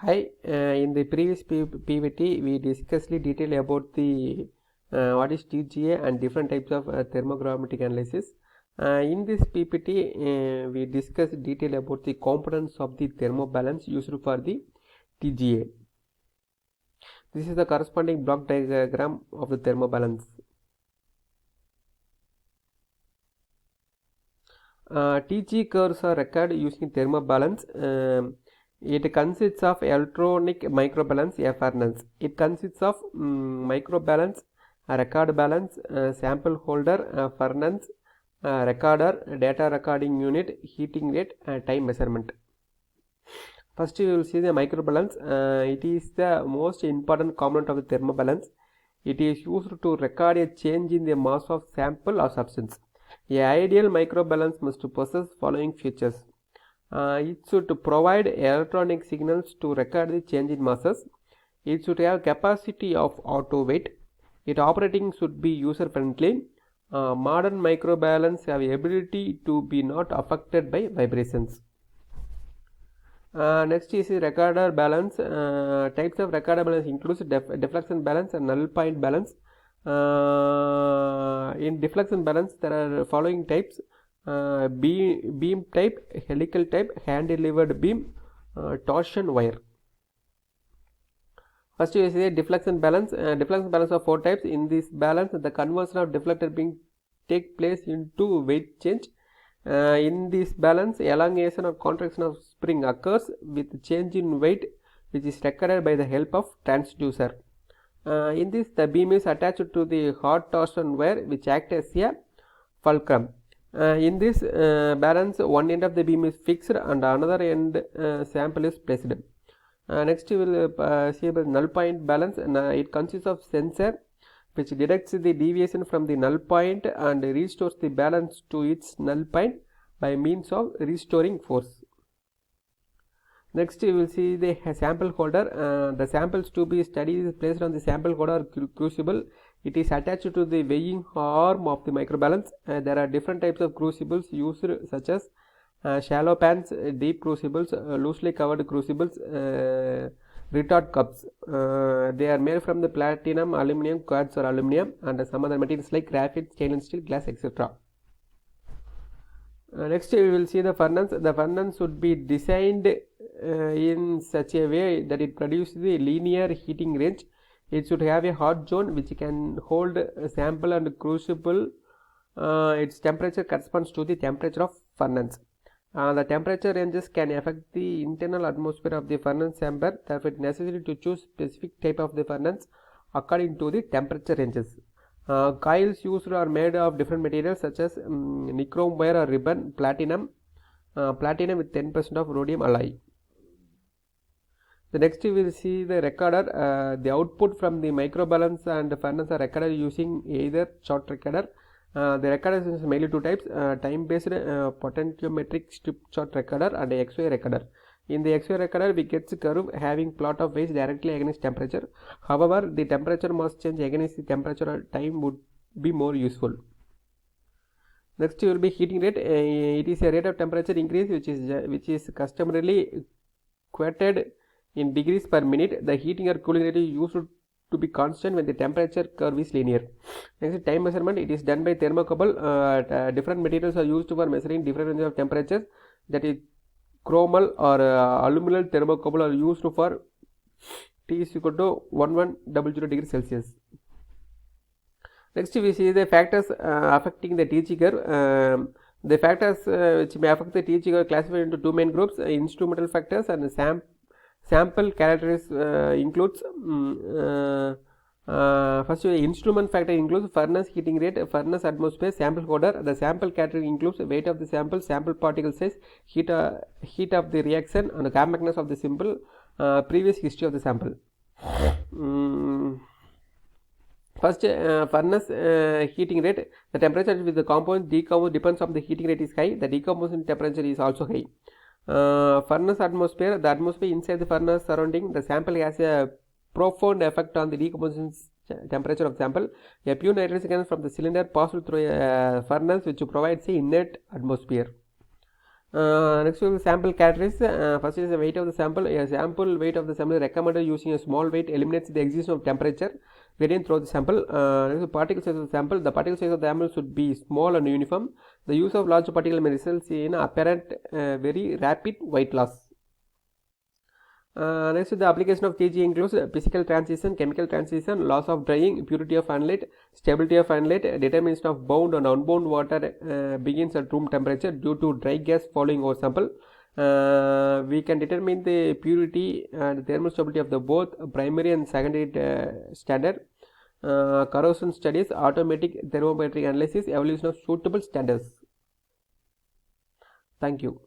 Hi, in the previous PVT we discussed in detail about the what is TGA and different types of thermogravimetric analysis. In this PPT we discussed detail about the components of the thermobalance used for the TGA. This is the corresponding block diagram of the thermobalance. TG curves are recorded using thermobalance. It consists of electronic microbalance, a furnace. It consists of microbalance, a record balance, sample holder, furnace, recorder, data recording unit, heating rate, time measurement. First, you will see the microbalance. It is the most important component of the thermobalance. It is used to record a change in the mass of sample or substance. A ideal microbalance must possess following features. It should provide electronic signals to record the change in masses. It should have capacity of auto weight. Its operating should be user friendly. Modern microbalance have ability to be not affected by vibrations. Next is recorder balance. Types of recorder balance includes deflection balance and null point balance. In deflection balance there are following types: beam type, helical type, hand delivered beam, torsion wire. First you see deflection balance. Deflection balance of 4 types. In this balance the conversion of deflected beam take place into weight change. In this balance elongation or contraction of spring occurs with change in weight, which is recorded by the help of transducer. In this the beam is attached to the hot torsion wire which acts as a fulcrum. In this balance one end of the beam is fixed and another end sample is placed. Next you will see the null point balance. It consists of sensor which detects the deviation from the null point and restores the balance to its null point by means of restoring force. Next you will see the sample holder. The samples to be studied is placed on the sample holder crucible. It is attached to the weighing arm of the microbalance. There are different types of crucibles used, such as shallow pans, deep crucibles, loosely covered crucibles, retort cups. They are made from the platinum, aluminum, quartz or aluminum and some other materials like graphite, stainless steel, glass, etc. Next we will see the furnace. The furnace should be designed in such a way that it produces the linear heating range. It should have a hot zone which can hold a sample and crucible. Its temperature corresponds to the temperature of furnace. The temperature ranges can affect the internal atmosphere of the furnace chamber. Therefore, it is necessary to choose specific type of the furnace according to the temperature ranges. Coils used are made of different materials such as nichrome wire or ribbon, platinum with 10% of rhodium alloy. The next we will see the recorder. The output from the microbalance and the furnace are recorded using either short recorder. The recorder is mainly 2 types: time-based potentiometric strip short recorder and X-ray recorder. In the X-ray recorder, we get a curve having plot of weights directly against temperature. However, the temperature mass change against the temperature or time would be more useful. Next will be heating rate. It is a rate of temperature increase which is customarily quoted in degrees per minute. The heating or cooling rate is used to be constant when the temperature curve is linear. Next, time measurement. It is done by thermocouple. Different materials are used for measuring different ranges of temperatures. That is, chromal or aluminum thermocouple are used for T is equal to 1100 degrees Celsius. Next we see the factors affecting the TG curve. The factors which may affect the TG curve are classified into 2 main groups: instrumental factors and sample characteristics. Includes first instrument factor includes furnace heating rate, furnace atmosphere, sample holder. The sample characteristic includes weight of the sample, sample particle size, heat of the reaction and compactness of the sample, previous history of the sample. First, furnace heating rate. The temperature with the component decompose depends on the heating rate is high. The decomposition temperature is also high. Furnace atmosphere. The atmosphere inside the furnace surrounding the sample has a profound effect on the decomposition temperature of sample. A pure nitrogen gas from the cylinder passes through a furnace which provides a inert atmosphere. Next will sample characteristics. First is the weight of the sample. A sample weight of the sample is recommended using a small weight eliminates the existence of temperature gradient throughout the sample. Next is particle size of the sample. The particle size of the sample should be small and uniform. The use of large particle may result in apparent very rapid weight loss. Next, the application of TG includes physical transition, chemical transition, loss of drying, purity of analyte, stability of analyte, determination of bound and unbound water begins at room temperature due to dry gas following over sample. We can determine the purity and thermal stability of the both primary and secondary standard. Corrosion studies, automatic thermometric analysis, evaluation of suitable standards. Thank you.